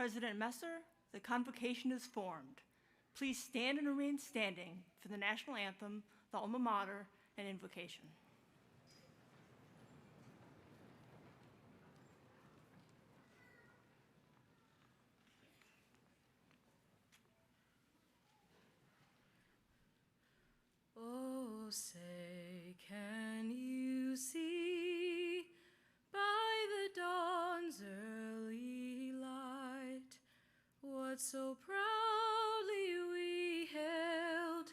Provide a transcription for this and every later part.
President Messer, the convocation is formed. Please stand and remain standing for the national anthem, the alma mater, and invocation. Oh, say, can you see by the dawn's early light what so proudly we hailed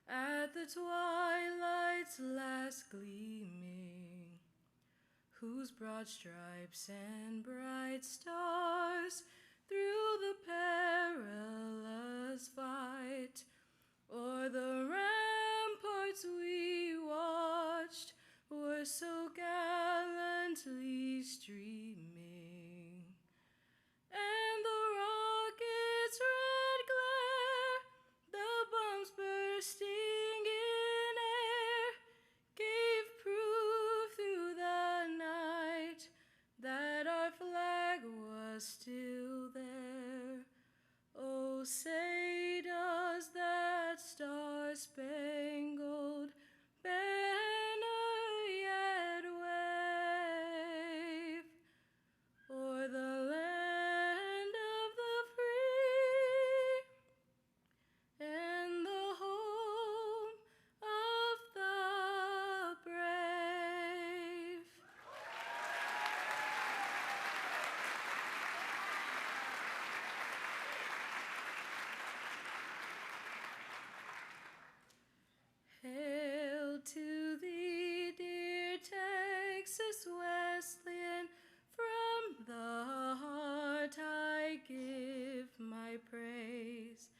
at the twilight's last gleaming, whose broad stripes and bright stars through the perilous fight o'er the ramparts we watched were so gallantly streaming, and the rocket's red glare, the bombs bursting in air, gave proof through the night that our flag was still there. Oh, say does that star-spangled banner yet wave o'er the land of the free and the home of the brave? Hail to thee, dear Texas Wesleyan, from the heart I give my praise.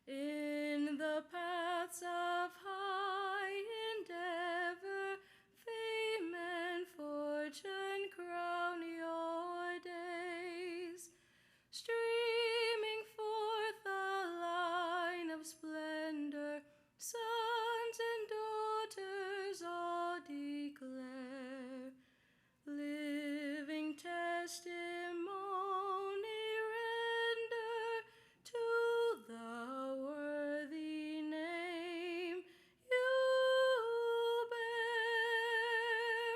In the paths of high endeavor, fame and fortune crown your days, streaming forth a line of splendor, sons and daughters all declare, living testimony render to the worthy name you bear.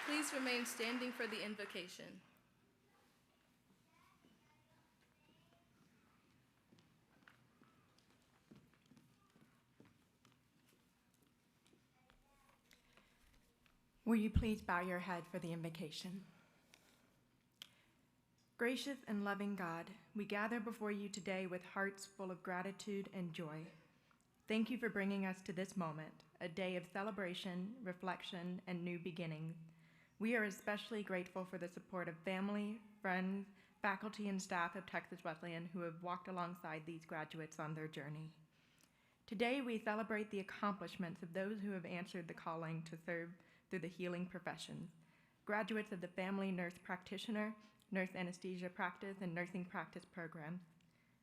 Please remain standing for the invocation. Will you please bow your head for the invocation? Gracious and loving God, we gather before you today with hearts full of gratitude and joy. Thank you for bringing us to this moment, a day of celebration, reflection, and new beginnings. We are especially grateful for the support of family, friends, faculty, and staff of Texas Wesleyan who have walked alongside these graduates on their journey. Today, we celebrate the accomplishments of those who have answered the calling to serve through the healing professions, graduates of the Family Nurse Practitioner, Nurse Anesthesia Practice, and Nursing Practice programs.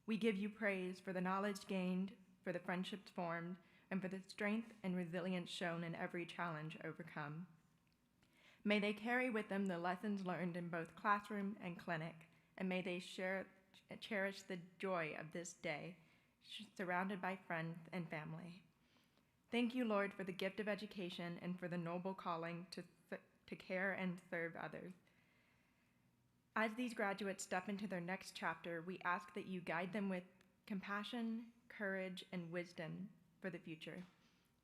We give you praise for the knowledge gained, for the friendships formed, and for the strength and resilience shown in every challenge overcome. May they carry with them the lessons learned in both classroom and clinic, and may they cherish the joy of this day, surrounded by friends and family. Thank you, Lord, for the gift of education and for the noble calling to care and serve others. As these graduates step into their next chapter, we ask that you guide them with compassion, courage, and wisdom for the future.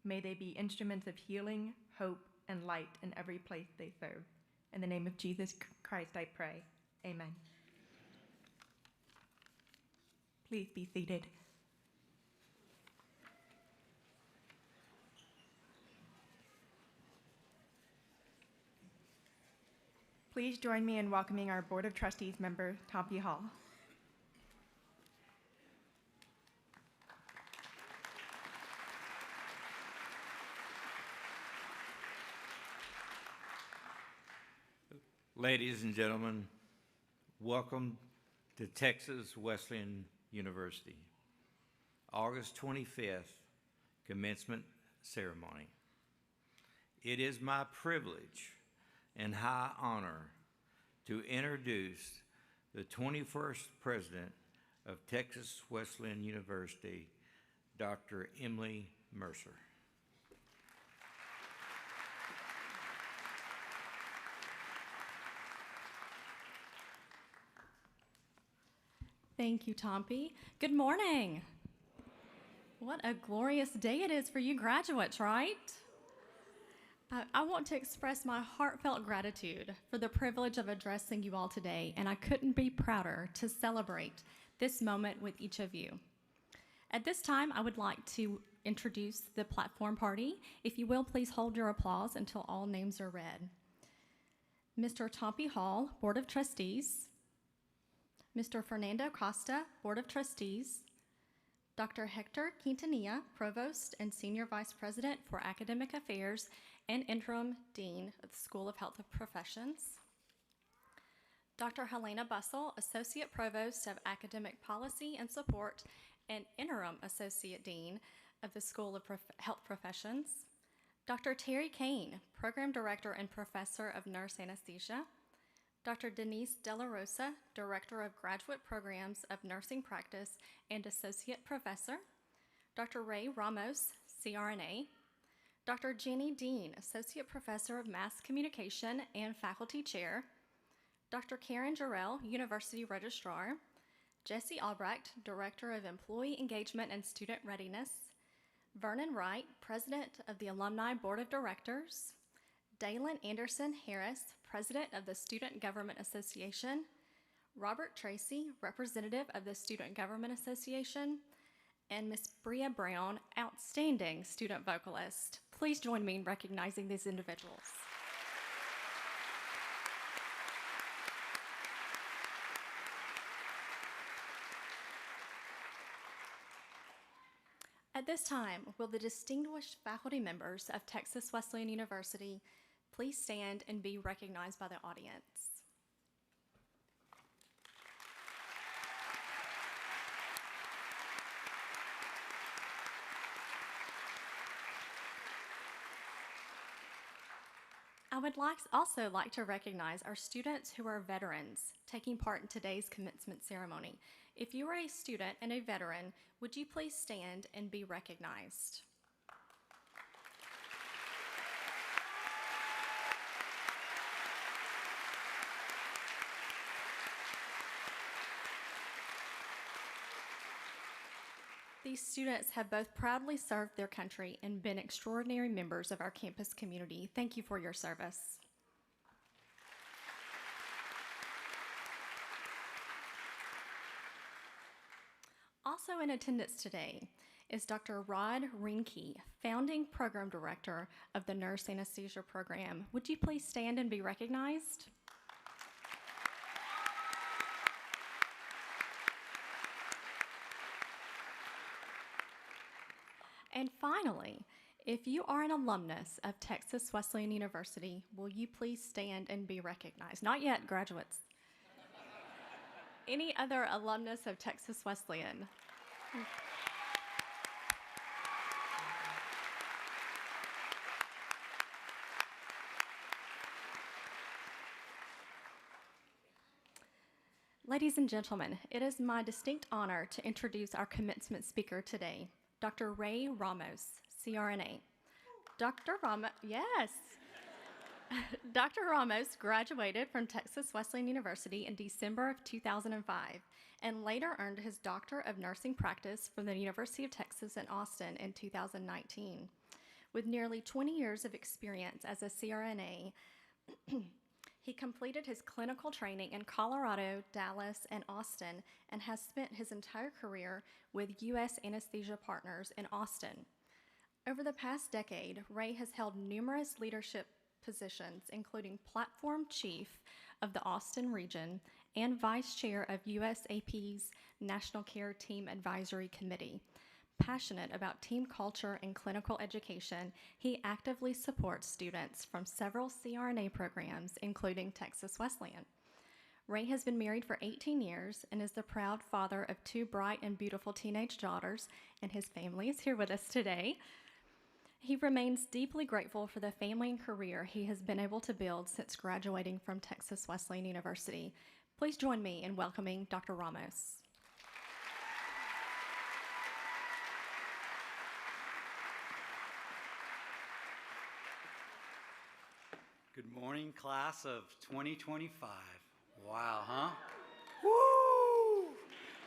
May they be instruments of healing, hope, and light in every place they serve. In the name of Jesus Christ, I pray. Amen. Please be seated. Please join me in welcoming our Board of Trustees member, Tompi Hall. Ladies and gentlemen, welcome to Texas Wesleyan University. August 25th, commencement ceremony. It is my privilege and high honor to introduce the 21st President of Texas Wesleyan University, Dr. Emily Mercer. Thank you, Tompi. Good morning. What a glorious day it is for you graduates, right? I want to express my heartfelt gratitude for the privilege of addressing you all today, and I couldn't be prouder to celebrate this moment with each of you. At this time, I would like to introduce the platform party. If you will, please hold your applause until all names are read. Mr. Tompi Hall, Board of Trustees. Mr. Fernando Costa, Board of Trustees. Dr. Hector Quintanilla, Provost and Senior Vice President for Academic Affairs and Interim Dean of the School of Health Professions. Dr. Helena Bussell, Associate Provost of Academic Policy and Support and Interim Associate Dean of the School of Health Professions. Dr. Terry Kane, Program Director and Professor of Nurse Anesthesia. Dr. Denise De La Rosa, Director of Graduate Programs of Nursing Practice and Associate Professor. Dr. Ray Ramos, CRNA. Dr. Jenny Dean, Associate Professor of Mass Communication and Faculty Chair. Dr. Karen Jarrell, University Registrar. Jesse Albrecht, Director of Employee Engagement and Student Readiness. Vernon Wright, President of the Alumni Board of Directors. Dalen Anderson Harris, President of the Student Government Association. Robert Tracy, Representative of the Student Government Association. And Ms. Bria Brown, outstanding student vocalist. Please join me in recognizing these individuals. At this time, will the distinguished faculty members of Texas Wesleyan University please stand and be recognized by the audience? I would also like to recognize our students who are veterans taking part in today's commencement ceremony. If you are a student and a veteran, would you please stand and be recognized? These students have both proudly served their country and been extraordinary members of our campus community. Thank you for your service. Also in attendance today is Dr. Rod Rinke, Founding Program Director of the Nurse Anesthesia Program. Would you please stand and be recognized? And finally, if you are an alumnus of Texas Wesleyan University, will you please stand and be recognized? Not yet, graduates. Any other alumnus of Texas Wesleyan? Ladies and gentlemen, it is my distinct honor to introduce our commencement speaker today, Dr. Ray Ramos, CRNA. Dr. Ramos, yes. Dr. Ramos graduated from Texas Wesleyan University in December of 2005 and later earned his Doctor of Nursing Practice from the University of Texas in Austin in 2019. With nearly 20 years of experience as a CRNA, he completed his clinical training in Colorado, Dallas, and Austin, and has spent his entire career with U.S. Anesthesia Partners in Austin. Over the past decade, Ray has held numerous leadership positions, including Platform Chief of the Austin region and Vice Chair of USAP's National Care Team Advisory Committee. Passionate about team culture and clinical education, he actively supports students from several CRNA programs, including Texas Wesleyan. Ray has been married for 18 years and is the proud father of 2 bright and beautiful teenage daughters, and his family is here with us today. He remains deeply grateful for the family and career he has been able to build since graduating from Texas Wesleyan University. Please join me in welcoming Dr. Ramos. Good morning, class of 2025. Wow, huh? Woo!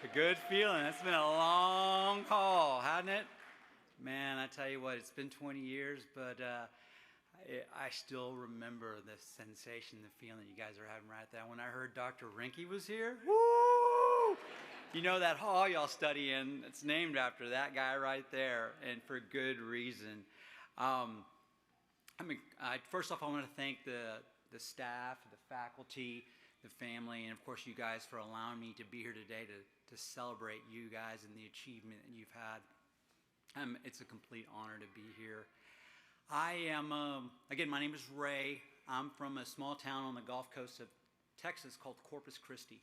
A good feeling. It's been a long haul, hasn't it? Man, I tell you what, it's been 20 years, but I still remember the sensation, the feeling you guys are having right there. When I heard Dr. Rinke was here, woo! You know that hall y'all study in, it's named after that guy right there, and for good reason. First off, I want to thank the staff, the faculty, the family, and of course you guys for allowing me to be here today to celebrate you guys and the achievement that you've had. It's a complete honor to be here. I am, again, my name is Ray. I'm from a small town on the Gulf Coast of Texas called Corpus Christi.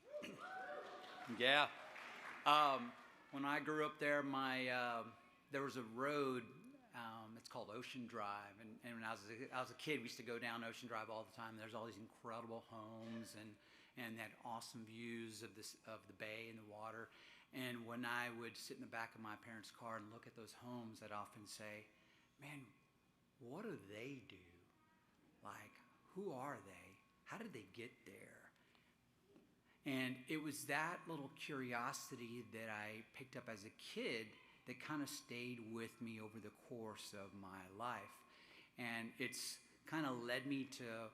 Yeah. When I grew up there, there was a road. It's called Ocean Drive, and when I was a kid, we used to go down Ocean Drive all the time. There's all these incredible homes and had awesome views of the bay and the water. And when I would sit in the back of my parents' car and look at those homes, I'd often say, "Man, what do they do? Like, who are they? How did they get there?" And it was that little curiosity that I picked up as a kid that kind of stayed with me over the course of my life. And it's kind of led me to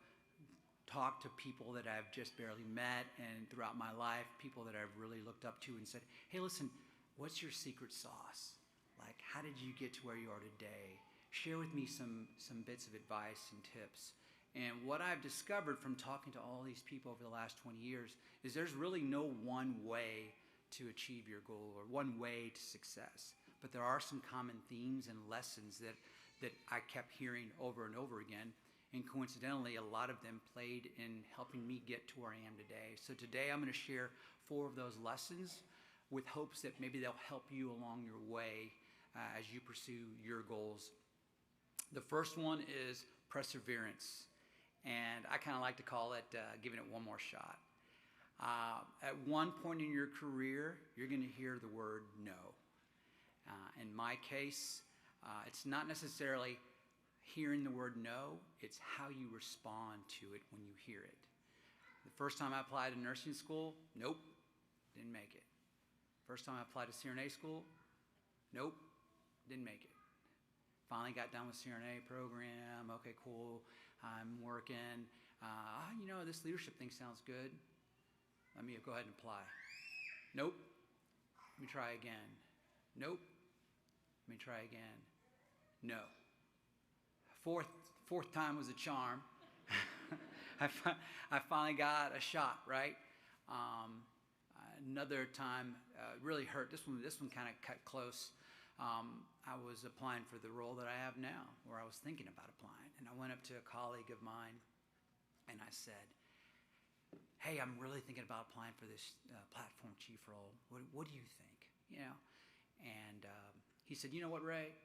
talk to people that I've just barely met, and throughout my life, people that I've really looked up to and said, "Hey, listen, what's your secret sauce? Like, how did you get to where you are today? Share with me some bits of advice and tips." And what I've discovered from talking to all these people over the last 20 years is there's really no one way to achieve your goal or one way to success. But there are some common themes and lessons that I kept hearing over and over again. And coincidentally, a lot of them played in helping me get to where I am today. So today I'm going to share 4 of those lessons with hopes that maybe they'll help you along your way as you pursue your goals. The first one is perseverance. And I kind of like to call it giving it one more shot. At one point in your career, you're going to hear the word no. In my case, it's not necessarily hearing the word no, it's how you respond to it when you hear it. The first time I applied to nursing school, nope, didn't make it. First time I applied to CRNA school, nope, didn't make it. Finally got done with CRNA program, okay, cool, I'm working. This leadership thing sounds good. Let me go ahead and apply. Nope, let me try again. Nope, let me try again. No. Fourth time was a charm. I finally got a shot, right? Another time really hurt. This one kind of cut close. I was applying for the role that I have now, where I was thinking about applying. And I went up to a colleague of mine, and I said, "Hey, I'm really thinking about applying for this platform chief role. What do you think?" And he said, "You know what, Ray?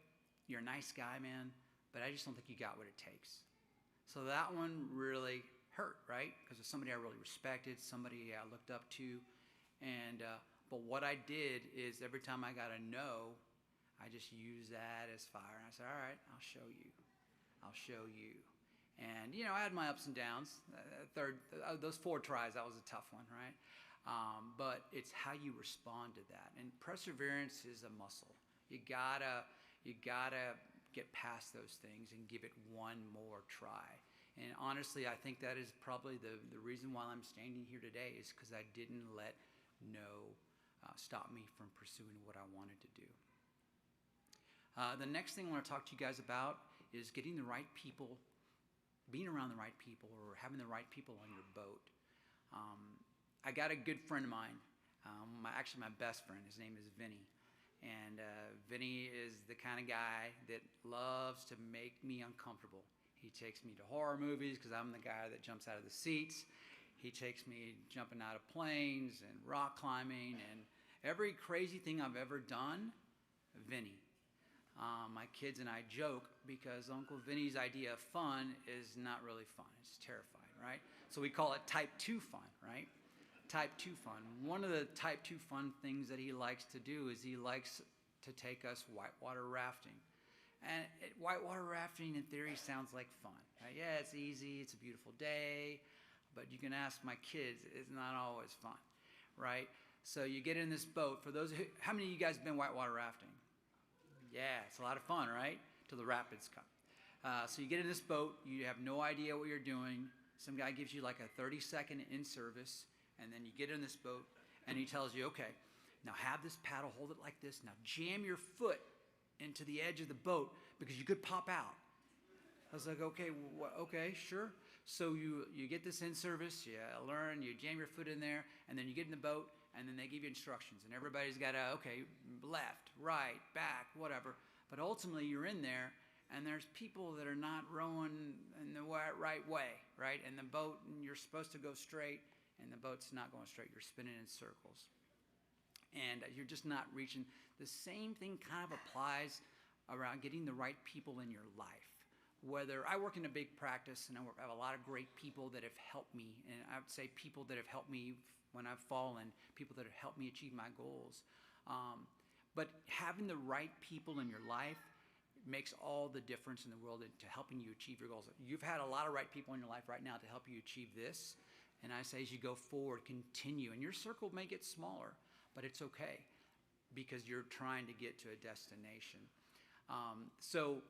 You're a nice guy, man, but I just don't think you got what it takes." So that one really hurt, right? Because it's somebody I really respected, somebody I looked up to. But what I did is every time I got a no, I just used that as fire. And I said, "All right, I'll show you. I'll show you." And, I had my ups and downs. Those 4 tries, that was a tough one, right? But it's how you respond to that. And perseverance is a muscle. You gotta get past those things and give it one more try. And honestly, I think that is probably the reason why I'm standing here today, is because I didn't let no stop me from pursuing what I wanted to do. The next thing I want to talk to you guys about is getting the right people, being around the right people, or having the right people on your boat. I got a good friend of mine, actually my best friend. His name is Vinny. And Vinny is the kind of guy that loves to make me uncomfortable. He takes me to horror movies because I'm the guy that jumps out of the seats. He takes me jumping out of planes and rock climbing and every crazy thing I've ever done, Vinny. My kids and I joke because Uncle Vinny's idea of fun is not really fun. It's terrifying, right? So we call it type 2 fun, right? Type 2 fun. One of the type 2 fun things that he likes to do is he likes to take us whitewater rafting. And whitewater rafting in theory sounds like fun. Right? Yeah, it's easy, it's a beautiful day, but you can ask my kids, it's not always fun, right? So you get in this boat. For those how many of you guys have been whitewater rafting? Yeah, it's a lot of fun, right? Till the rapids come. So you get in this boat, you have no idea what you're doing. Some guy gives you like a 30-second in-service, and then you get in this boat, and he tells you, okay, now have this paddle, hold it like this. Now jam your foot into the edge of the boat because you could pop out. I was like, okay, okay, sure. So you get this in-service, you learn, you jam your foot in there, and then you get in the boat, and then they give you instructions, and everybody's got to, okay, left, right, back, whatever. But ultimately, you're in there, and there's people that are not rowing in the right way, right? And the boat, and you're supposed to go straight, and the boat's not going straight. You're spinning in circles. And you're just not reaching. The same thing kind of applies around getting the right people in your life. Whether I work in a big practice, and I have a lot of great people that have helped me, and I would say people that have helped me when I've fallen, people that have helped me achieve my goals. But having the right people in your life makes all the difference in the world to helping you achieve your goals. You've had a lot of right people in your life right now to help you achieve this. And I say as you go forward, continue. And your circle may get smaller, but it's okay because you're trying to get to a destination. So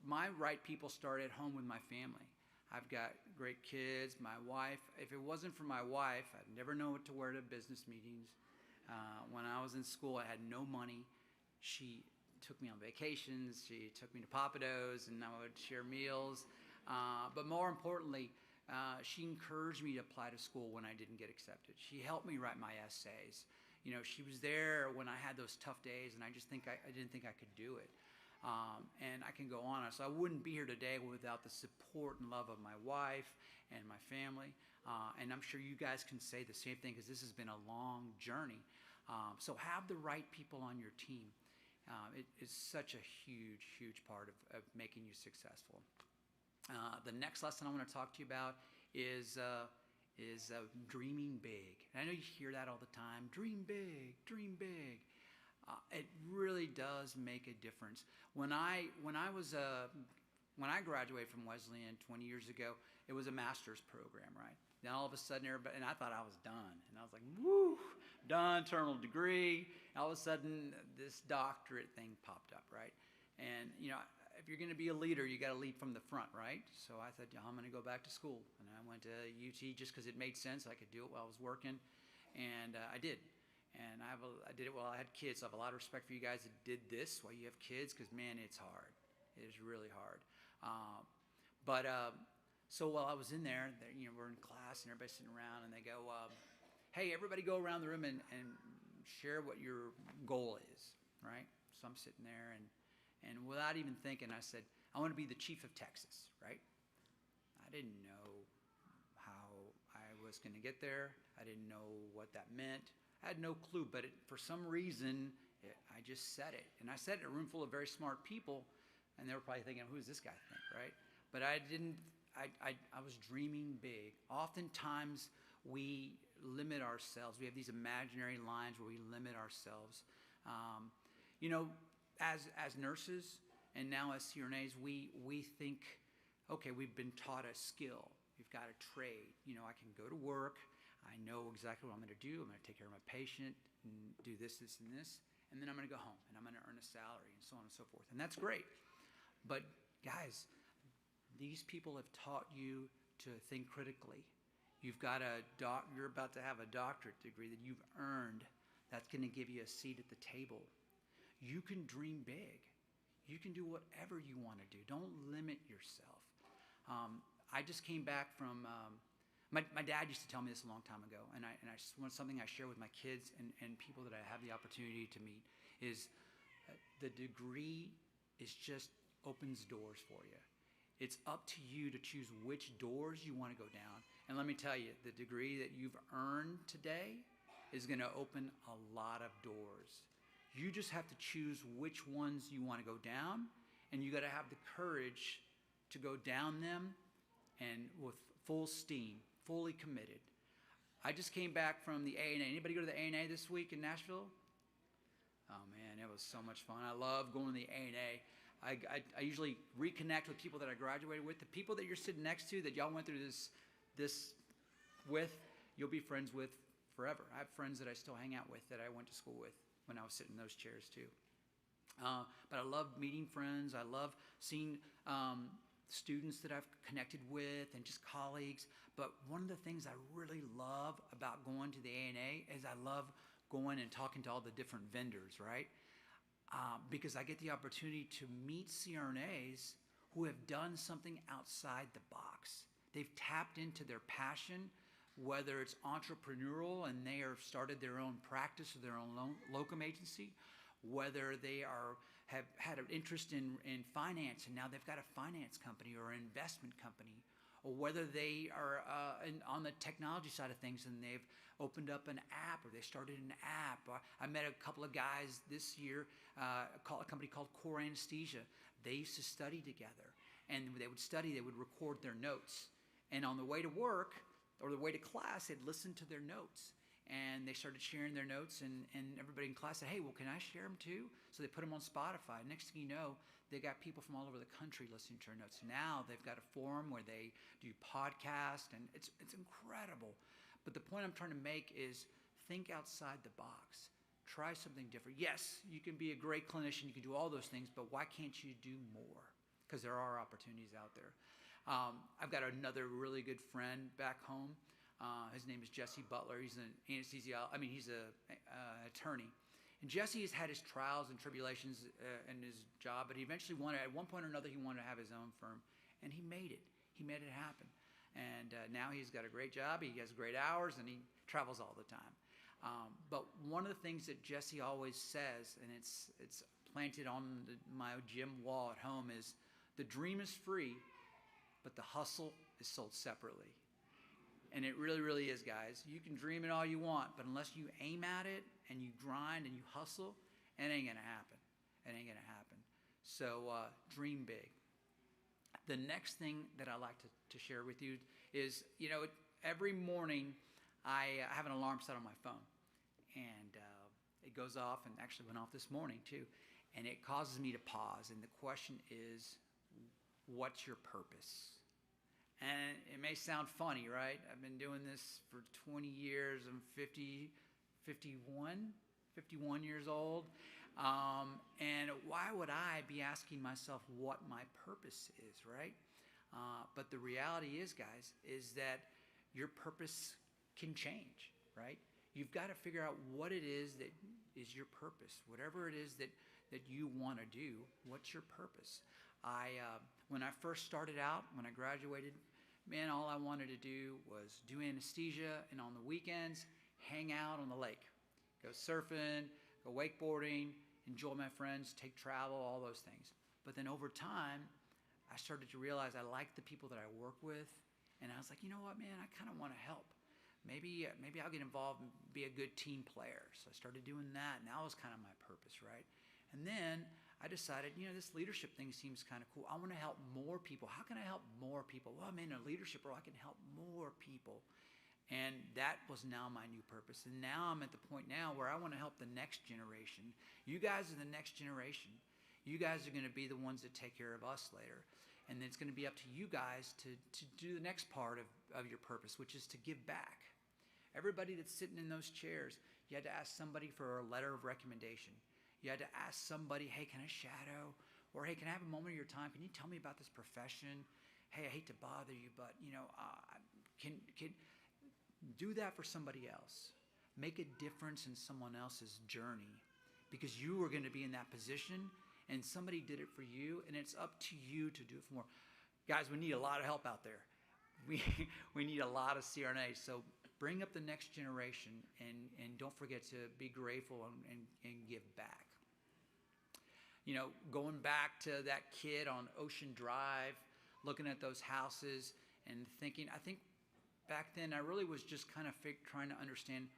my right people start at home with my family. I've got great kids, my wife. If it wasn't for my wife, I'd never know what to wear to business meetings. When I was in school, I had no money. She took me on vacations. She took me to Papados, and I would share meals. But more importantly, she encouraged me to apply to school when I didn't get accepted. She helped me write my essays. You know, she was there when I had those tough days, and I didn't think I could do it. And I can go on. So I wouldn't be here today without the support and love of my wife and my family. And I'm sure you guys can say the same thing because this has been a long journey. So have the right people on your team. It is such a huge, huge part of making you successful. The next lesson I want to talk to you about is dreaming big. And I know you hear that all the time. Dream big, dream big. It really does make a difference. When I graduated from Wesleyan 20 years ago, it was a master's program, right? Then all of a sudden, everybody, and I thought I was done. And I was like, woo, done, terminal degree. All of a sudden, this doctorate thing popped up, right? And, you know, if you're going to be a leader, you got to lead from the front, right? So I thought, I'm going to go back to school. And I went to UT just because it made sense. I could do it while I was working. And I did. And I did it while I had kids. So I have a lot of respect for you guys that did this while you have kids because, man, it's hard. It is really hard. So while I was in there, you know, we're in class and everybody's sitting around and they go, hey, everybody go around the room and share what your goal is, right? So I'm sitting there and without even thinking, I said, I want to be the chief of Texas, right? I didn't know how I was going to get there. I didn't know what that meant. I had no clue, but for some reason, I just said it. And I said it in a room full of very smart people, and they were probably thinking, who does this guy think, right? But I was dreaming big. Oftentimes, we limit ourselves. We have these imaginary lines where we limit ourselves. You know, as nurses and now as CRNAs, we think, okay, we've been taught a skill. We've got a trade. You know, I can go to work. I know exactly what I'm going to do. I'm going to take care of my patient and do this, this, and this. And then I'm going to go home and I'm going to earn a salary and so on and so forth. And that's great. But guys, these people have taught you to think critically. You're about to have a doctorate degree that you've earned. That's going to give you a seat at the table. You can dream big. You can do whatever you want to do. Don't limit yourself. I just came back from... My dad used to tell me this a long time ago, and something I share with my kids and people that I have the opportunity to meet is the degree just opens doors for you. It's up to you to choose which doors you want to go down. And let me tell you, the degree that you've earned today is going to open a lot of doors. You just have to choose which ones you want to go down, and you got to have the courage to go down them and with full steam, fully committed. I just came back from the A&A. Anybody go to the A&A this week in Nashville? Oh man, it was so much fun. I love going to the A&A. I usually reconnect with people that I graduated with. The people that you're sitting next to that y'all went through this with, you'll be friends with forever. I have friends that I still hang out with that I went to school with when I was sitting in those chairs too. But I love meeting friends. I love seeing students that I've connected with and just colleagues. But one of the things I really love about going to the A&A is I love going and talking to all the different vendors, right? Because I get the opportunity to meet CRNAs who have done something outside the box. They've tapped into their passion, whether it's entrepreneurial and they have started their own practice or their own locum agency, whether they have had an interest in finance and now they've got a finance company or an investment company, or whether they are on the technology side of things and they've opened up an app or they started an app. I met a couple of guys this year, a company called Anesthesia. They used to study together, and they would study, they would record their notes. And on the way to work or the way to class, they'd listen to their notes. And they started sharing their notes, and everybody in class said, hey, well, can I share them too? So they put them on Spotify. Next thing you know, they got people from all over the country listening to their notes. Now they've got a forum where they do podcasts, and it's incredible. But the point I'm trying to make is think outside the box. Try something different. Yes, you can be a great clinician. You can do all those things, but why can't you do more? Because there are opportunities out there. I've got another really good friend back home. His name is Jesse Butler. He's an he's an attorney. And Jesse has had his trials and tribulations in his job, but he eventually at one point or another, he wanted to have his own firm, and he made it. He made it happen. And now he's got a great job. He has great hours, and he travels all the time. But one of the things that Jesse always says, and it's planted on my gym wall at home, is the dream is free, but the hustle is sold separately. And it really, really is, guys. You can dream it all you want, but unless you aim at it and you grind and you hustle, it ain't going to happen. It ain't going to happen. So dream big. The next thing that I like to share with you is, every morning I have an alarm set on my phone. And it goes off, and actually went off this morning too. And it causes me to pause. And the question is, what's your purpose? And it may sound funny, right? I've been doing this for 20 years. I'm 51 years old. And why would I be asking myself what my purpose is, right? But the reality is, guys, is that your purpose can change, right? You've got to figure out what it is that is your purpose. Whatever it is that you want to do, what's your purpose? When I first started out, when I graduated, man, all I wanted to do was do anesthesia, and on the weekends, hang out on the lake. Go surfing, go wakeboarding, enjoy my friends, take travel, all those things. But then over time, I started to realize I liked the people that I work with, and I was like, you know what, man, I kind of want to help. Maybe I'll get involved and be a good team player. So I started doing that, and that was kind of my purpose, right? And then I decided, this leadership thing seems kind of cool. I want to help more people. How can I help more people? Well, I'm in a leadership role. I can help more people. And that was now my new purpose. And now I'm at the point now where I want to help the next generation. You guys are the next generation. You guys are going to be the ones that take care of us later. And then it's going to be up to you guys to do the next part of your purpose, which is to give back. Everybody that's sitting in those chairs, you had to ask somebody for a letter of recommendation. You had to ask somebody, hey, can I shadow? Or, hey, can I have a moment of your time? Can you tell me about this profession? Hey, I hate to bother you, but, can do that for somebody else. Make a difference in someone else's journey, because you are going to be in that position, and somebody did it for you, and it's up to you to do it for more. Guys, we need a lot of help out there. We need a lot of CRNAs. So bring up the next generation, and don't forget to be grateful and give back. Going back to that kid on Ocean Drive, looking at those houses and thinking, I think back then I really was just kind of trying to understand,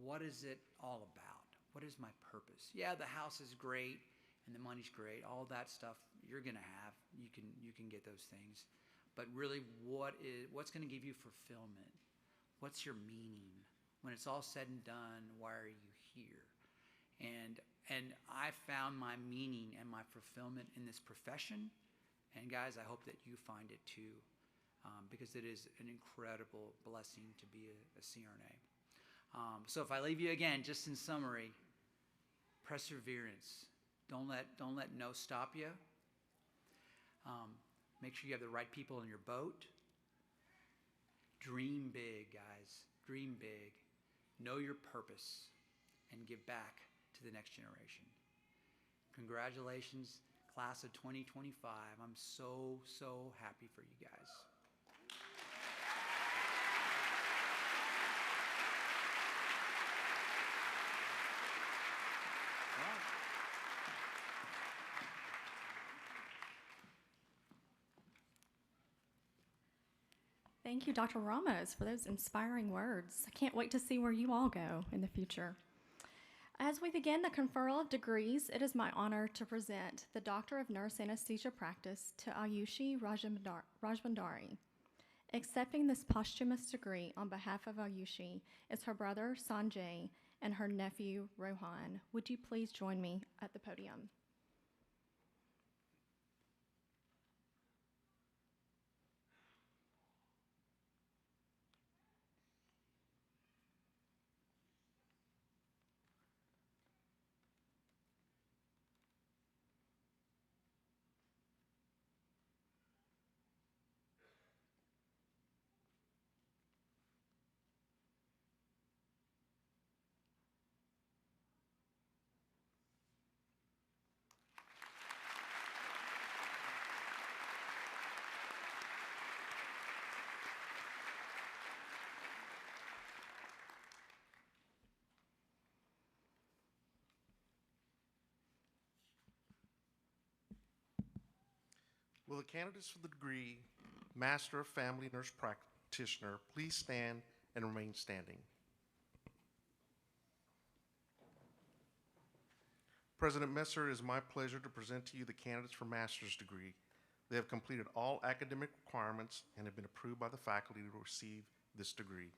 what is it all about? What is my purpose? Yeah, the house is great and the money's great. All that stuff you're going to have. You can get those things. But really, what's going to give you fulfillment? What's your meaning? When it's all said and done, why are you here? And I found my meaning and my fulfillment in this profession. And guys, I hope that you find it too, because it is an incredible blessing to be a CRNA. So if I leave you again, just in summary, perseverance. Don't let no stop you. Make sure you have the right people in your boat. Dream big, guys. Dream big. Know your purpose and give back to the next generation. Congratulations, class of 2025. I'm so happy for you guys. Thank you, Dr. Ramos, for those inspiring words. I can't wait to see where you all go in the future. As we begin the conferral of degrees, it is my honor to present the Doctor of Nurse Anesthesia Practice to Ayushi Rajbandari. Accepting this posthumous degree on behalf of Ayushi is her brother Sanjay and her nephew Rohan. Would you please join me at the podium? Will the candidates for the degree Master of Family Nurse Practitioner please stand and remain standing? President Messer, it is my pleasure to present to you the candidates for master's degree. They have completed all academic requirements and have been approved by the faculty to receive this degree.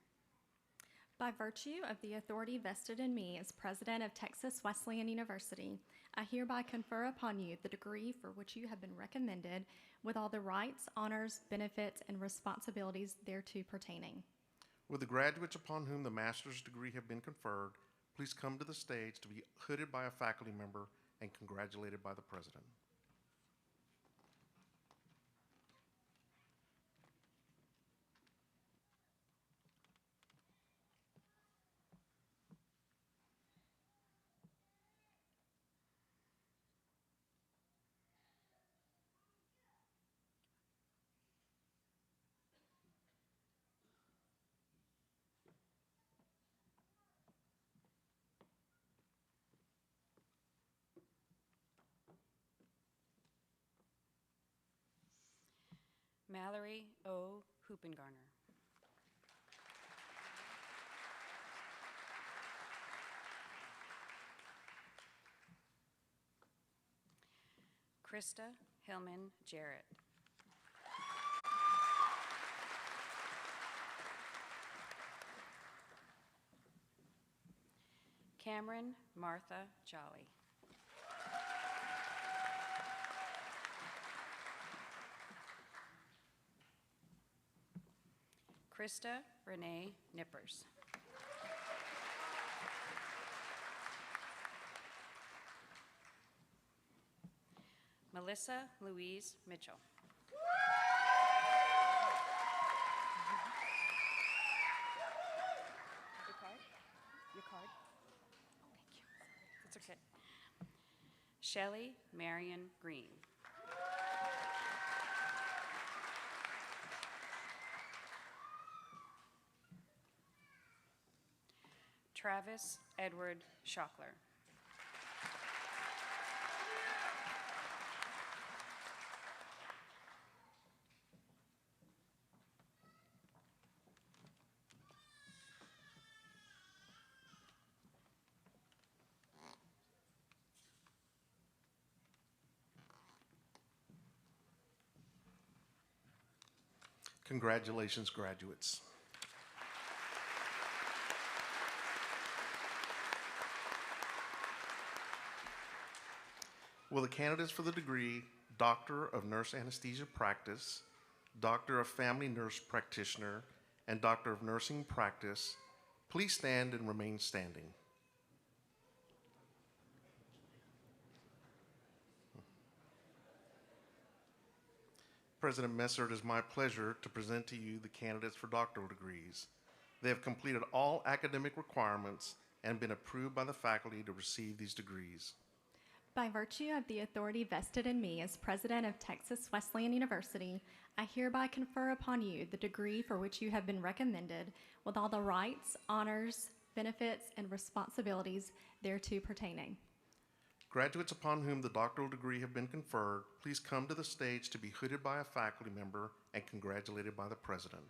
By virtue of the authority vested in me as president of Texas Wesleyan University, I hereby confer upon you the degree for which you have been recommended, with all the rights, honors, benefits, and responsibilities thereto pertaining. Will the graduates upon whom the master's degree have been conferred please come to the stage to be hooded by a faculty member and congratulated by the president. Mallory O. Hoopengarner. Krista Hillman Jarrett. Cameron Martha Jolly. Krista Renee Nippers. Melissa Louise Mitchell. Your card? Your card? Oh, thank you. That's okay. Shelley Marion Green. Travis Edward Schockler. Congratulations, graduates. Will the candidates for the degree Doctor of Nurse Anesthesia Practice, Doctor of Family Nurse Practitioner, and Doctor of Nursing Practice please stand and remain standing? President Messer, it is my pleasure to present to you the candidates for doctoral degrees. They have completed all academic requirements and been approved by the faculty to receive these degrees. By virtue of the authority vested in me as president of Texas Wesleyan University, I hereby confer upon you the degree for which you have been recommended with all the rights, honors, benefits, and responsibilities thereto pertaining. Graduates upon whom the doctoral degree have been conferred, please come to the stage to be hooded by a faculty member and congratulated by the president.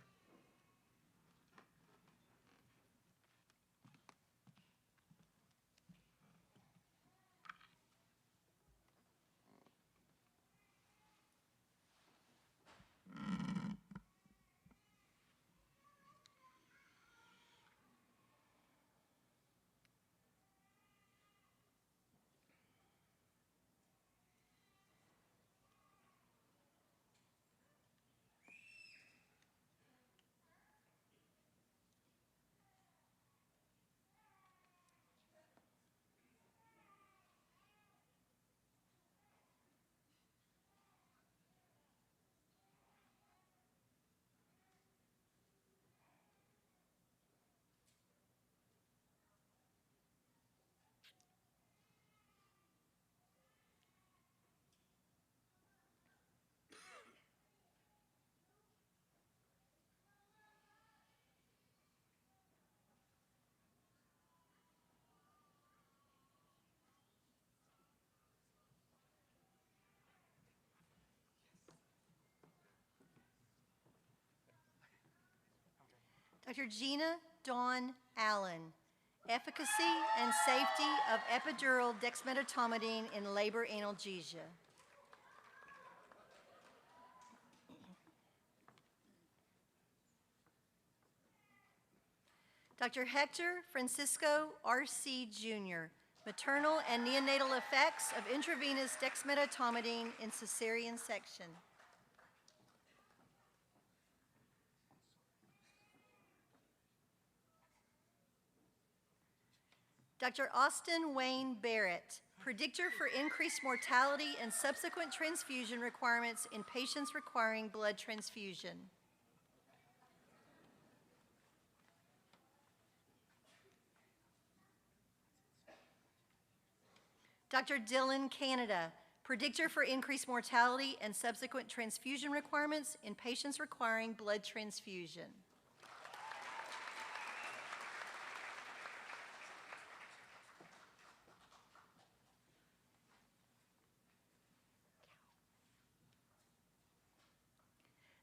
Dr. Gina Dawn Allen, efficacy and safety of epidural dexmedetomidine in labor analgesia. Dr. Hector Francisco R.C. Jr., maternal and neonatal effects of intravenous dexmedetomidine in cesarean section. Dr. Austin Wayne Barrett, predictor for increased mortality and subsequent transfusion requirements in patients requiring blood transfusion. Dr. Dylan Canada, predictor for increased mortality and subsequent transfusion requirements in patients requiring blood transfusion.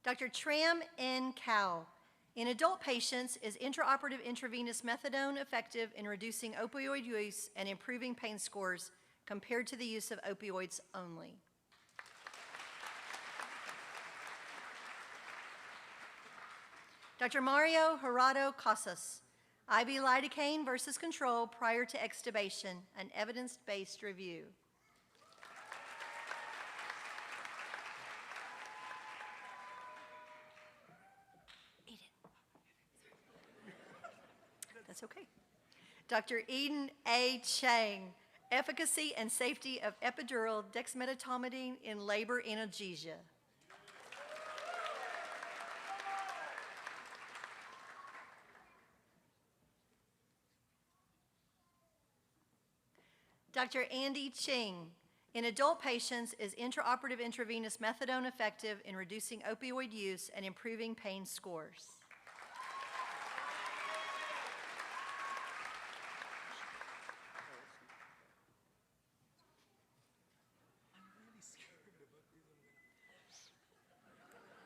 Dr. Tram N. Cow, in adult patients, is intraoperative intravenous methadone effective in reducing opioid use and improving pain scores compared to the use of opioids only? Dr. Mario Gerardo Casas, IV lidocaine versus control prior to extubation, an evidence-based review. That's okay. Dr. Eden A. Chang, efficacy and safety of epidural dexmedetomidine in labor analgesia. Dr. Andy Ching, in adult patients, is intraoperative intravenous methadone effective in reducing opioid use and improving pain scores?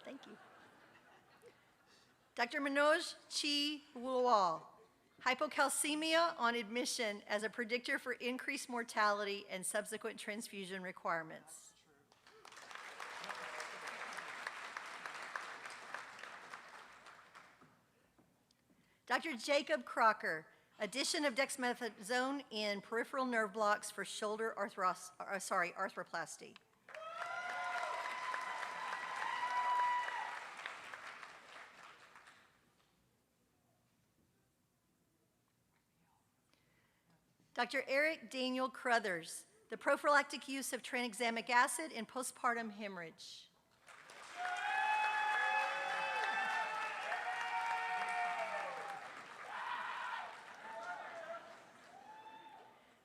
Thank you. Dr. Manoj Chi Wulwal, hypocalcemia on admission as a predictor for increased mortality and subsequent transfusion requirements. Dr. Jacob Crocker, addition of dexamethasone in peripheral nerve blocks for shoulder arthroplasty. Dr. Eric Daniel Crothers, the prophylactic use of tranexamic acid in postpartum hemorrhage.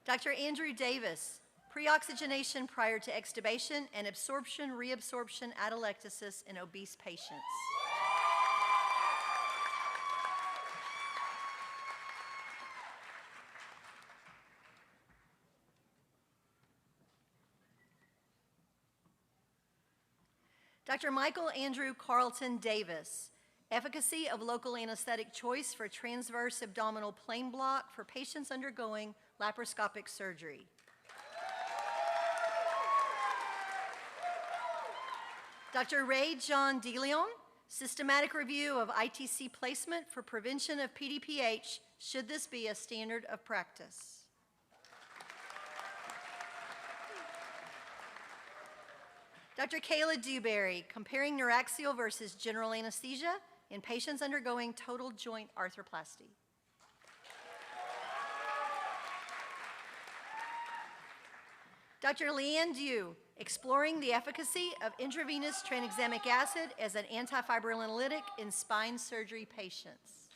Dr. Andrew Davis, pre-oxygenation prior to extubation and absorption-reabsorption atelectasis in obese patients. Dr. Michael Andrew Carlton Davis, efficacy of local anesthetic choice for transverse abdominal plane block for patients undergoing laparoscopic surgery. Dr. Ray John DeLeon, systematic review of ITC placement for prevention of PDPH, should this be a standard of practice. Dr. Kayla Dewberry, comparing neuraxial versus general anesthesia in patients undergoing total joint arthroplasty. Dr. Leanne Dew, exploring the efficacy of intravenous tranexamic acid as an antifibrinolytic in spine surgery patients.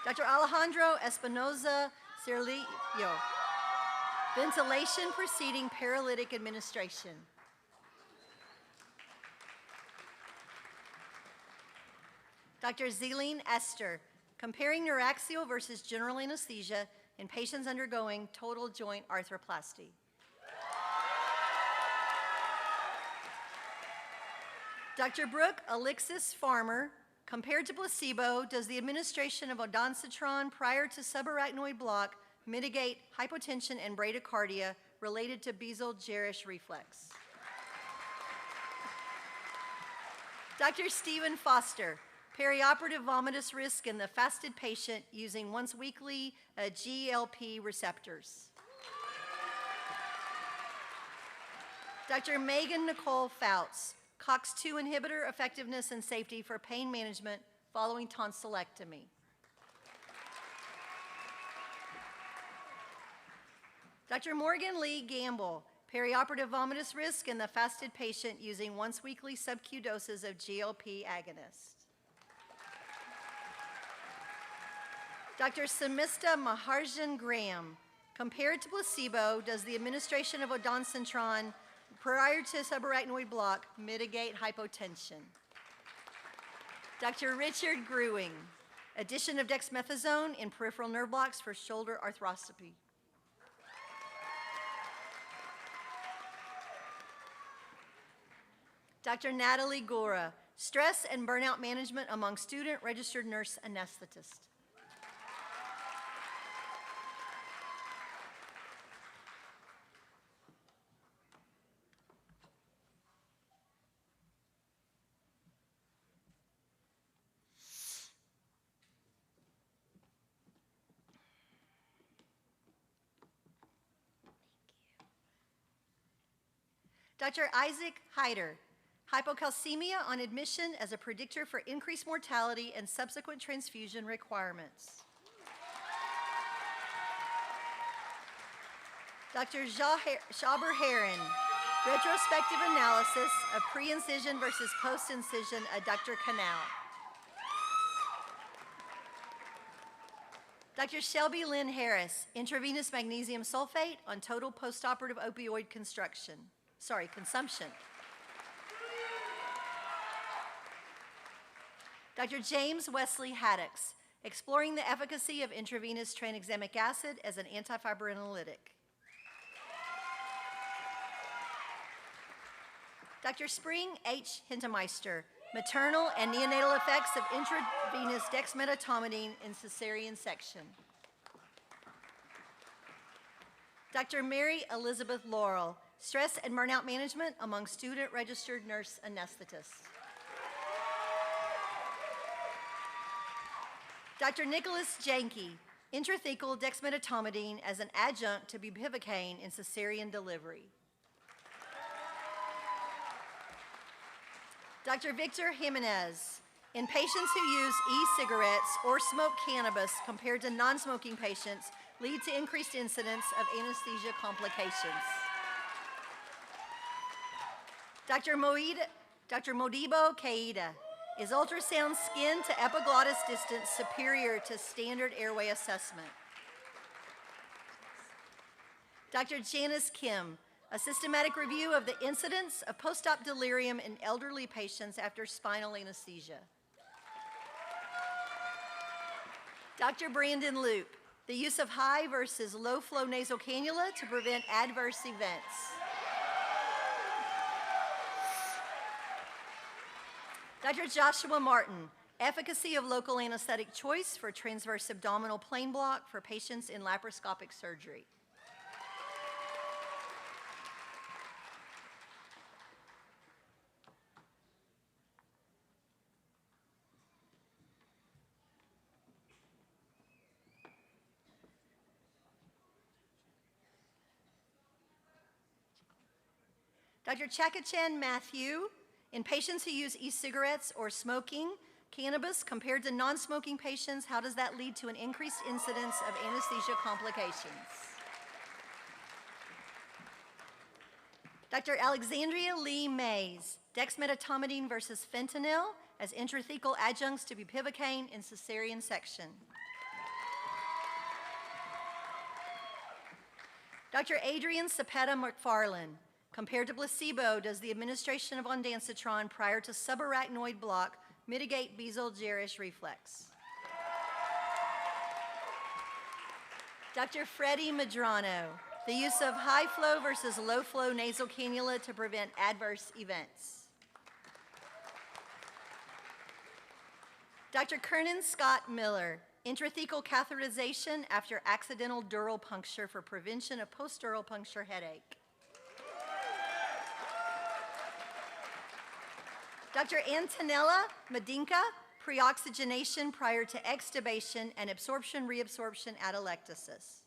Dr. Alejandro Espinoza Cirillo, ventilation preceding paralytic administration. Dr. Zeline Esther, comparing neuraxial versus general anesthesia in patients undergoing total joint arthroplasty. Dr. Brooke Alexis Farmer, compared to placebo, does the administration of ondansetron prior to subarachnoid block mitigate hypotension and bradycardia related to basal-gyrus reflex? Dr. Stephen Foster, perioperative vomitus risk in the fasted patient using once weekly GLP receptors. Dr. Megan Nicole Fouts, COX-2 inhibitor effectiveness and safety for pain management following tonsillectomy. Dr. Morgan Lee Gamble, perioperative vomitus risk in the fasted patient using once weekly sub-Q doses of GLP agonist. Dr. Samista Maharjan Graham, compared to placebo, does the administration of ondansetron prior to subarachnoid block mitigate hypotension? Dr. Richard Gruing, addition of dexamethasone in peripheral nerve blocks for shoulder arthroscopy. Dr. Natalie Gora, stress and burnout management among student registered nurse anesthetist. Dr. Isaac Hyder, hypocalcemia on admission as a predictor for increased mortality and subsequent transfusion requirements. Dr. Schaber Heron, retrospective analysis of pre-incision versus post-incision adductor canal. Dr. Shelby Lynn Harris, intravenous magnesium sulfate on total postoperative opioid consumption. Dr. James Wesley Haddocks, exploring the efficacy of intravenous tranexamic acid as an antifibrinolytic. Dr. Spring H. Hintemeister, maternal and neonatal effects of intravenous dexmedetomidine in cesarean section. Dr. Mary Elizabeth Laurel, stress and burnout management among student registered nurse anesthetists. Dr. Nicholas Janke, intrathecal dexmedetomidine as an adjunct to bupivacaine in cesarean delivery. Dr. Victor Jimenez, in patients who use e-cigarettes or smoke cannabis compared to non-smoking patients, lead to increased incidence of anesthesia complications. Dr. Modibo Kaida, is ultrasound skin to epiglottis distance superior to standard airway assessment? Dr. Janice Kim, a systematic review of the incidence of post-op delirium in elderly patients after spinal anesthesia. Dr. Brandon Loop, the use of high versus low flow nasal cannula to prevent adverse events. Dr. Joshua Martin, efficacy of local anesthetic choice for transverse abdominal plane block for patients in laparoscopic surgery. Dr. Chakachan Matthew, in patients who use e-cigarettes or smoking cannabis compared to non-smoking patients, how does that lead to an increased incidence of anesthesia complications? Dr. Alexandria Lee Mays, dexmedetomidine versus fentanyl as intrathecal adjuncts to bupivacaine in cesarean section. Dr. Adrian Cepeda McFarland, compared to placebo, does the administration of ondansetron prior to subarachnoid block mitigate basal gyrus reflex? Dr. Freddie Medrano, the use of high flow versus low flow nasal cannula to prevent adverse events. Dr. Kernan Scott Miller, intrathecal catheterization after accidental dural puncture for prevention of post-dural puncture headache. Dr. Antonella Medinka, preoxygenation prior to extubation and absorption-reabsorption atelectasis.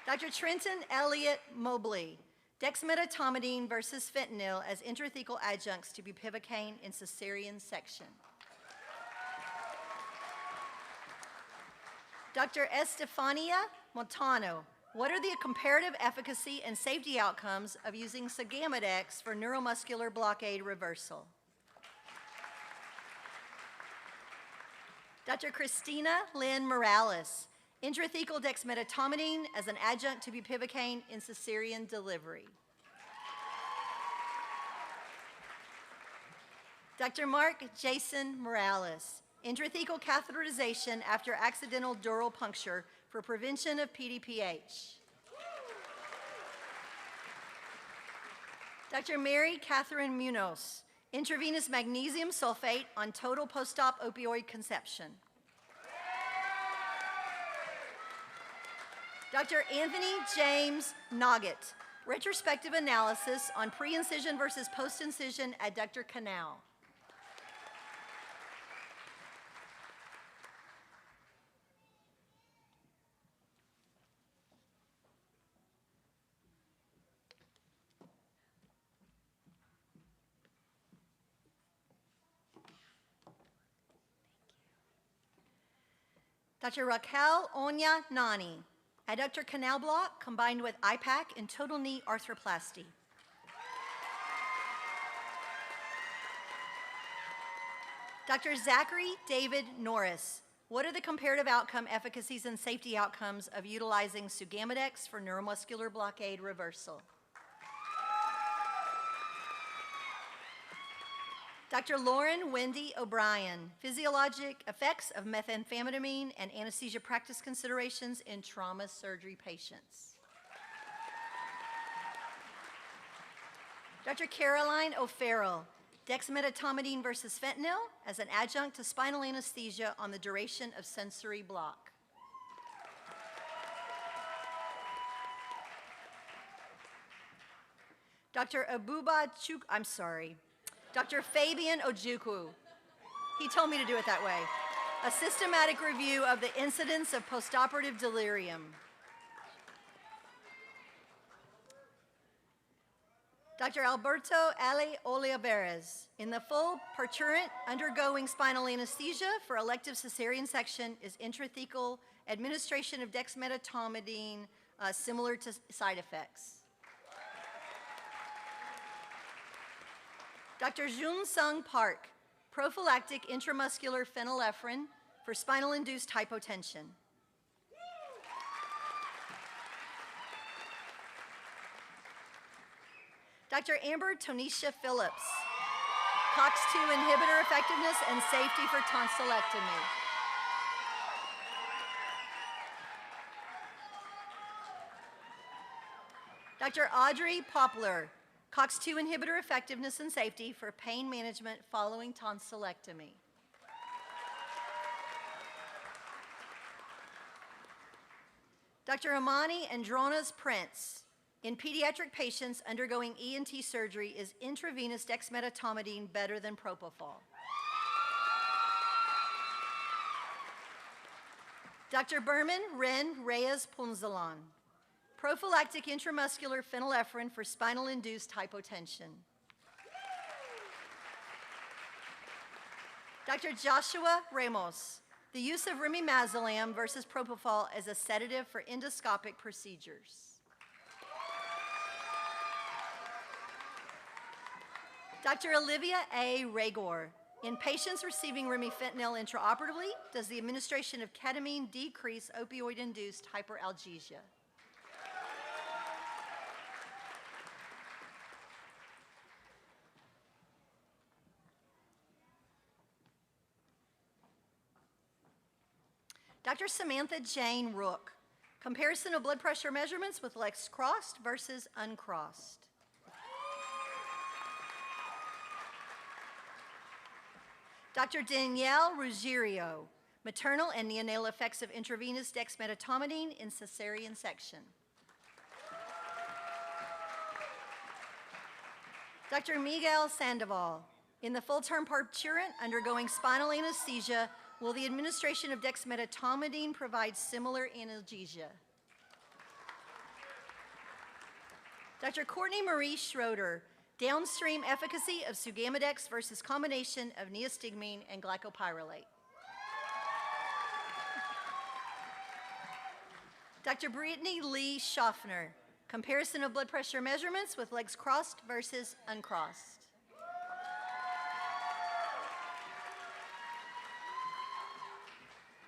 Dr. Trenton Elliott Mobley, dexmedetomidine versus fentanyl as intrathecal adjuncts to bupivacaine in cesarean section. Dr. Estefania Montano, what are the comparative efficacy and safety outcomes of using Sagamodex for neuromuscular blockade reversal? Dr. Christina Lynn Morales, intrathecal dexmedetomidine as an adjunct to bupivacaine in cesarean delivery. Dr. Mark Jason Morales, intrathecal catheterization after accidental dural puncture for prevention of PDPH. Dr. Mary Catherine Munoz, intravenous magnesium sulfate on total post-op opioid conception. Dr. Anthony James Noggett, retrospective analysis on pre-incision versus post-incision adductor canal. Dr. Raquel Onya Nani, adductor canal block combined with IPAC and total knee arthroplasty. Dr. Zachary David Norris, what are the comparative outcome efficacies and safety outcomes of utilizing Sagamodex for neuromuscular blockade reversal? Dr. Lauren Wendy O'Brien, physiologic effects of methamphetamine and anesthesia practice considerations in trauma surgery patients. Dr. Caroline O'Farrell, dexmedetomidine versus fentanyl as an adjunct to spinal anesthesia on the duration of sensory block. Dr. Dr. Fabian Ojukwu, He told me to do it that way. A systematic review of the incidence of postoperative delirium. Dr. Alberto Ale Olivares, in the full parturient undergoing spinal anesthesia for elective cesarean section, is intrathecal administration of dexmedetomidine similar to side effects. Dr. Jun Sung Park, prophylactic intramuscular phenylephrine for spinal-induced hypotension. Dr. Amber Tonisha Phillips, COX-2 inhibitor effectiveness and safety for tonsillectomy. Dr. Audrey Poplar, COX-2 inhibitor effectiveness and safety for pain management following tonsillectomy. Dr. Amani Andronas Prince, in pediatric patients undergoing ENT surgery, is intravenous dexmedetomidine better than propofol? Dr. Berman Ren Reyes Punzalan, prophylactic intramuscular phenylephrine for spinal-induced hypotension. Dr. Joshua Ramos, the use of rimimazolam versus propofol as a sedative for endoscopic procedures. Dr. Olivia A. Ragor, in patients receiving remifentanil intraoperatively, does the administration of ketamine decrease opioid-induced hyperalgesia? Dr. Samantha Jane Rook, comparison of blood pressure measurements with legs crossed versus uncrossed. Dr. Danielle Ruggiero, maternal and neonatal effects of intravenous dexmedetomidine in cesarean section. Dr. Miguel Sandoval, in the full-term parturient undergoing spinal anesthesia, will the administration of dexmedetomidine provide similar analgesia? Dr. Courtney Marie Schroeder, downstream efficacy of sugamidex versus combination of neostigmine and glycopyrrolate. Dr. Brittany Lee Schaffner, comparison of blood pressure measurements with legs crossed versus uncrossed.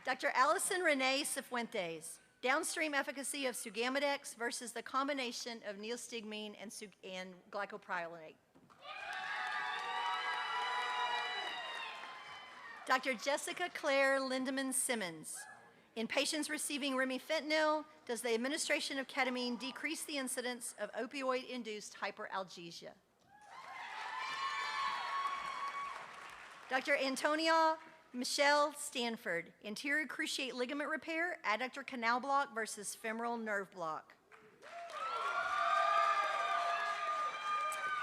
Dr. Allison Renee Cifuentes, downstream efficacy of sugamidex versus the combination of neostigmine and glycopyrrolate. Dr. Jessica Claire Lindemann Simmons, in patients receiving remifentanil, does the administration of ketamine decrease the incidence of opioid-induced hyperalgesia? Dr. Antonia Michelle Stanford, anterior cruciate ligament repair, adductor canal block versus femoral nerve block.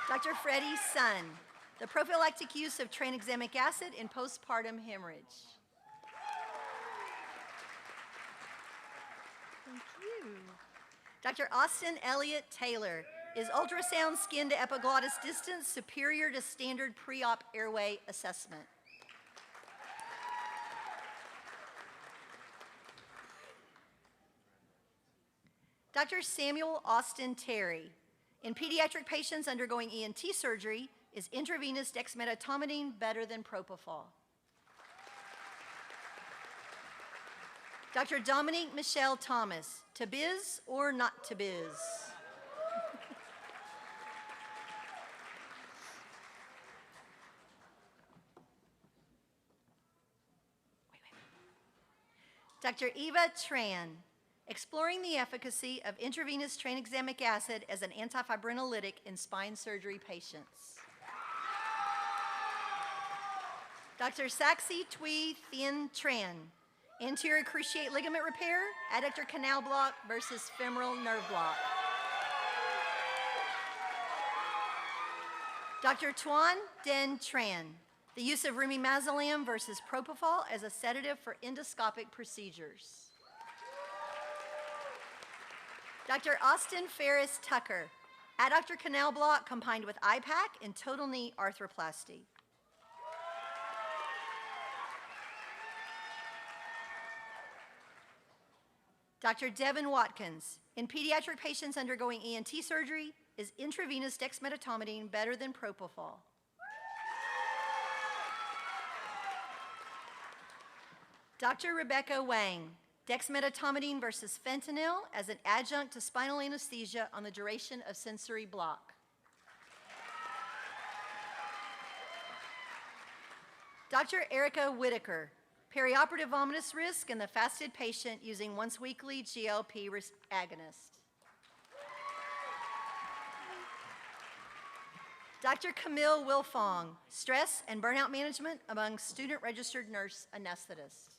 Dr. Freddie Sun, the prophylactic use of tranexamic acid in postpartum hemorrhage. Thank you. Dr. Austin Elliott Taylor, is ultrasound skin to epiglottis distance superior to standard pre-op airway assessment? Dr. Samuel Austin Terry, in pediatric patients undergoing ENT surgery, is intravenous dexmedetomidine better than propofol? Dr. Dominique Michelle Thomas, to biz or not to biz? Dr. Eva Tran, exploring the efficacy of intravenous tranexamic acid as an antifibrinolytic in spine surgery patients. Dr. Saxi Tui Thien Tran, anterior cruciate ligament repair, adductor canal block versus femoral nerve block. Dr. Tuan Den Tran, The use of rimimazolam versus propofol as a sedative for endoscopic procedures. Dr. Austin Ferris Tucker, adductor canal block combined with IPAC and total knee arthroplasty. Dr. Devin Watkins, in pediatric patients undergoing ENT surgery, is intravenous dexmedetomidine better than propofol? Dr. Rebecca Wang, dexmedetomidine versus fentanyl as an adjunct to spinal anesthesia on the duration of sensory block. Dr. Erica Whitaker, perioperative vomitus risk in the fasted patient using once-weekly GLP agonist. Dr. Camille Wilfong, stress and burnout management among student-registered nurse anesthetists.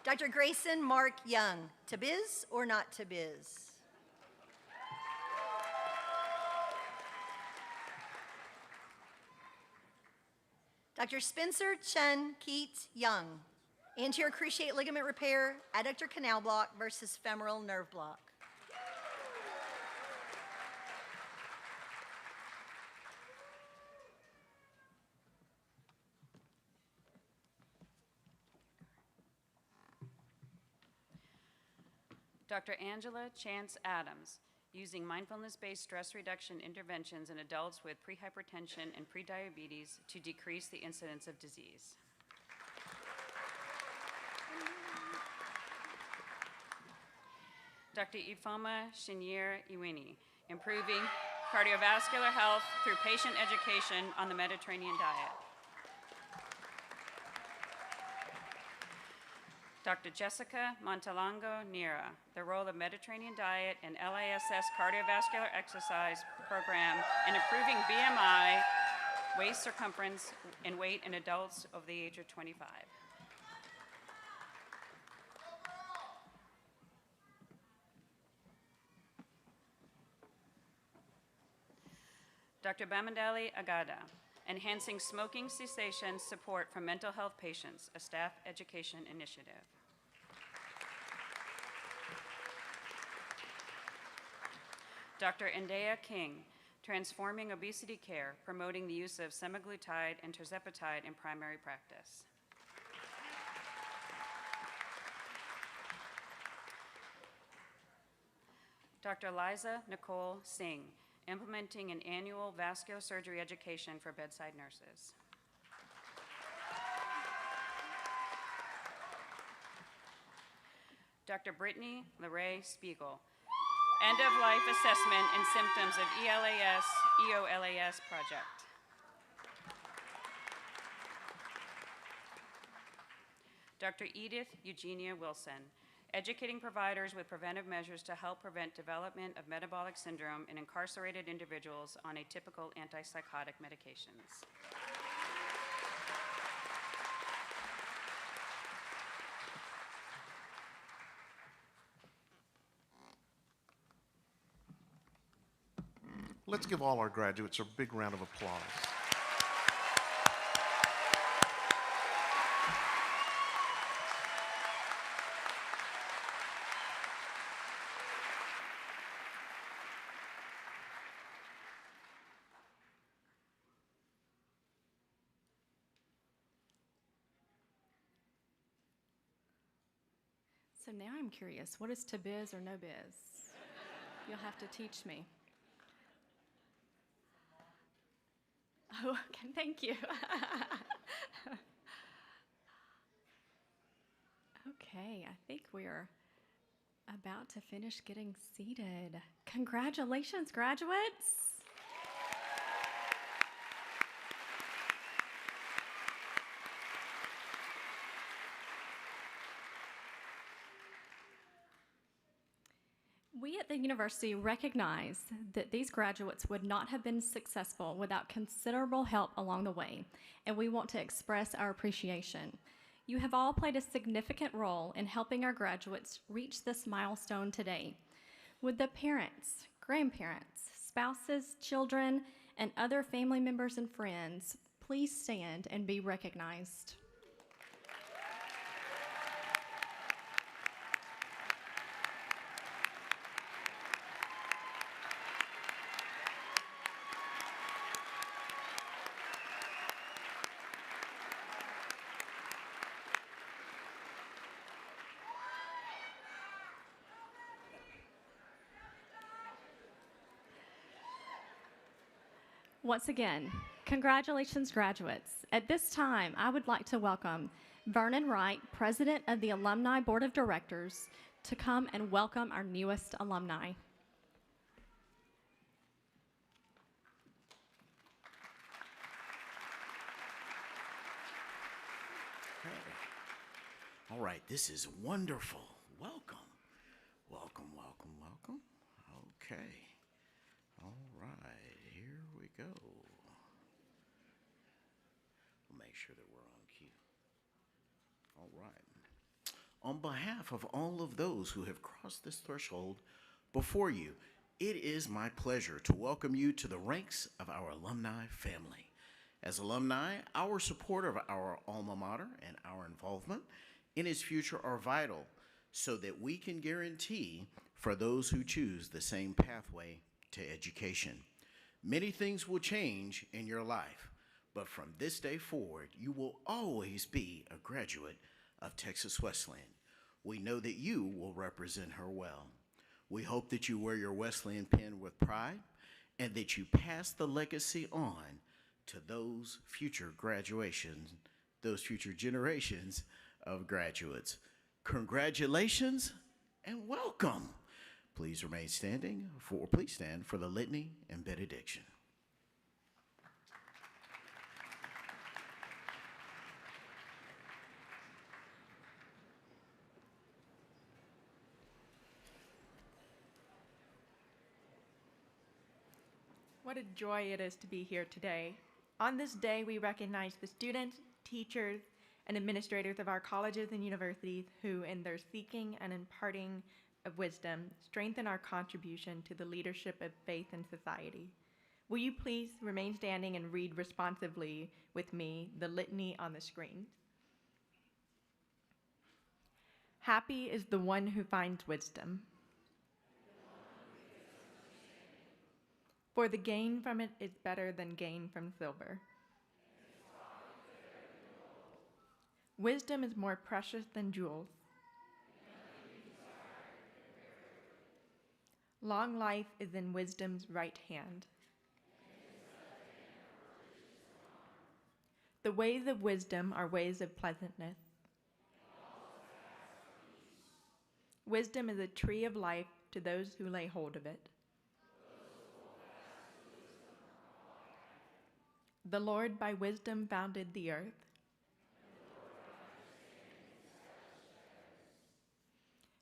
Dr. Grayson Mark Young, to biz or not to biz? Dr. Spencer Chen Keat Young, anterior cruciate ligament repair, adductor canal block versus femoral nerve block. Dr. Angela Chance Adams, using mindfulness-based stress reduction interventions in adults with prehypertension and prediabetes to decrease the incidence of disease. Dr. Ifoma Shinyer Iwini, improving cardiovascular health through patient education on the Mediterranean diet. Dr. Jessica Montalongo Nira, the role of Mediterranean diet and LASS cardiovascular exercise program in improving BMI, waist circumference, and weight in adults over the age of 25. Dr. Bamandali Agada, enhancing smoking cessation support for mental health patients, a staff education initiative. Dr. Indea King, transforming obesity care, promoting the use of semaglutide and tirzepatide in primary practice. Dr. Liza Nicole Singh, implementing an annual vascular surgery education for bedside nurses. Dr. Brittany LeRae Spiegel, end-of-life assessment and symptoms of ELAS, EOLAS project. Dr. Edith Eugenia Wilson, educating providers with preventive measures to help prevent development of metabolic syndrome in incarcerated individuals on atypical antipsychotic medications. Let's give all our graduates a big round of applause. So now I'm curious, what is to biz or no biz? You'll have to teach me. Oh, okay, thank you. Okay, I think we're about to finish getting seated. Congratulations, graduates. We at the university recognize that these graduates would not have been successful without considerable help along the way, and we want to express our appreciation. You have all played a significant role in helping our graduates reach this milestone today. Would the parents, grandparents, Spouses, children, and other family members and friends, please stand and be recognized. Once again, congratulations, graduates. At this time, I would like to welcome Vernon Wright, President of the Alumni Board of Directors, to come and welcome our newest alumni. All right, this is wonderful. Welcome. Welcome, welcome, welcome. Okay. All right, here we go. We'll make sure that we're on cue. All right. On behalf of all of those who have crossed this threshold before you, it is my pleasure to welcome you to the ranks of our alumni family. As alumni, our support of our alma mater and our involvement in its future are vital so that we can guarantee for those who choose the same pathway to education. Many things will change in your life, but from this day forward, you will always be a graduate of Texas Wesleyan. We know that you will represent her well. We hope that you wear your Wesleyan pin with pride and that you pass the legacy on to those future graduations, those future generations of graduates. Congratulations and welcome. Please remain standing please stand for the litany and benediction. What a joy it is to be here today. On this day, we recognize the students, teachers, and administrators of our colleges and universities who, in their seeking and imparting of wisdom, strengthen our contribution to the leadership of faith in society. Will you please remain standing and read responsively with me the litany on the screen? Happy is the one who finds wisdom, for the gain from it is better than gain from silver. Wisdom is more precious than jewels. Long life is in wisdom's right hand. The ways of wisdom are ways of pleasantness. Wisdom is a tree of life to those who lay hold of it. The Lord by wisdom founded the earth.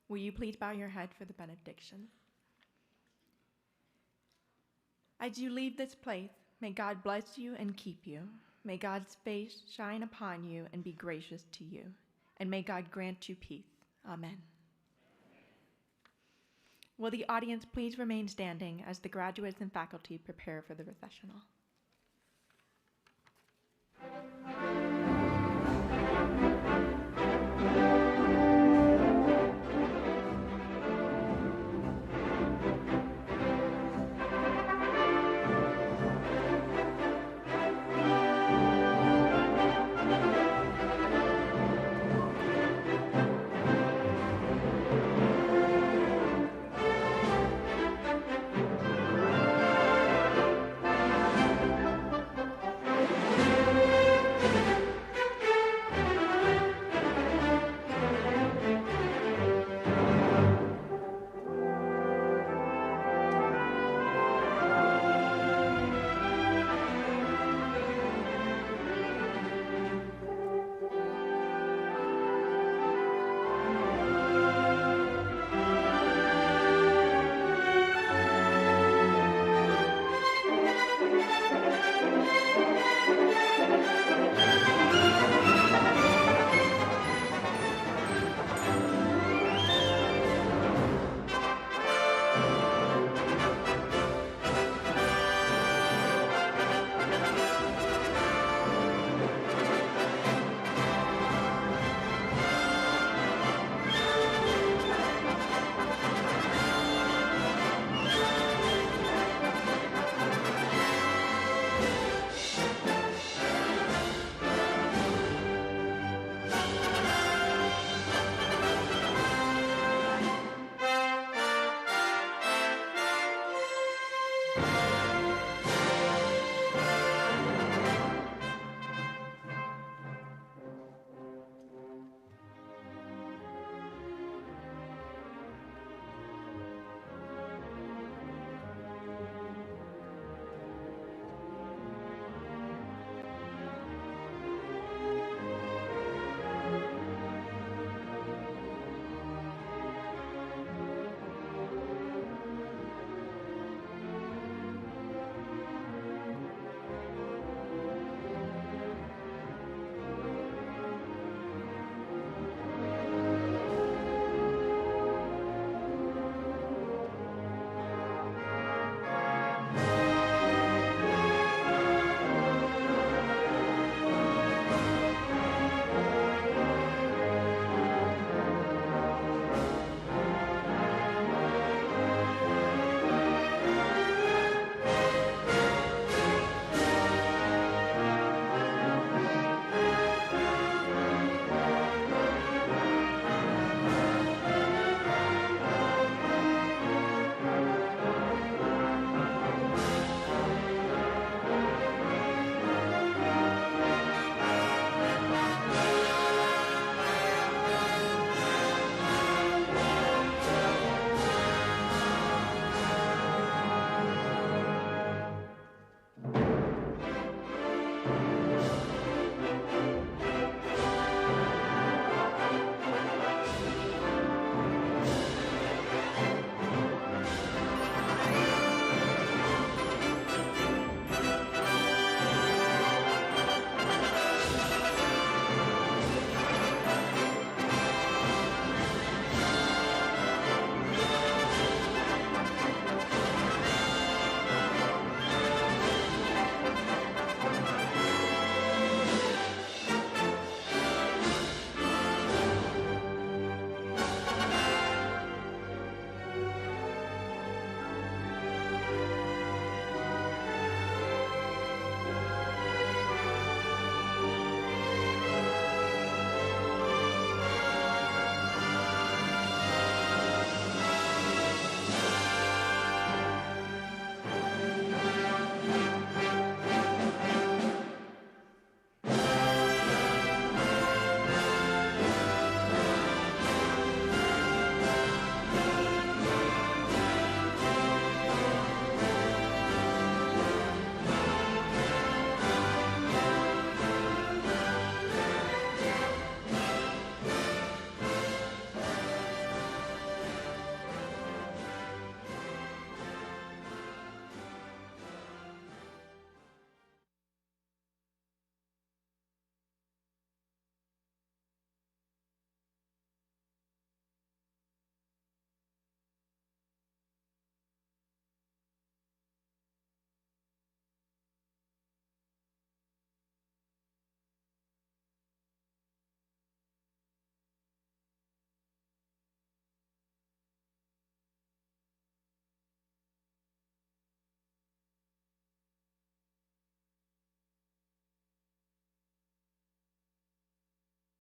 Will you please bow your head for the benediction? As you leave this place, may God bless you and keep you. May God's face shine upon you and be gracious to you. And may God grant you peace. Amen. Will the audience please remain standing as the graduates and faculty prepare for the recessional?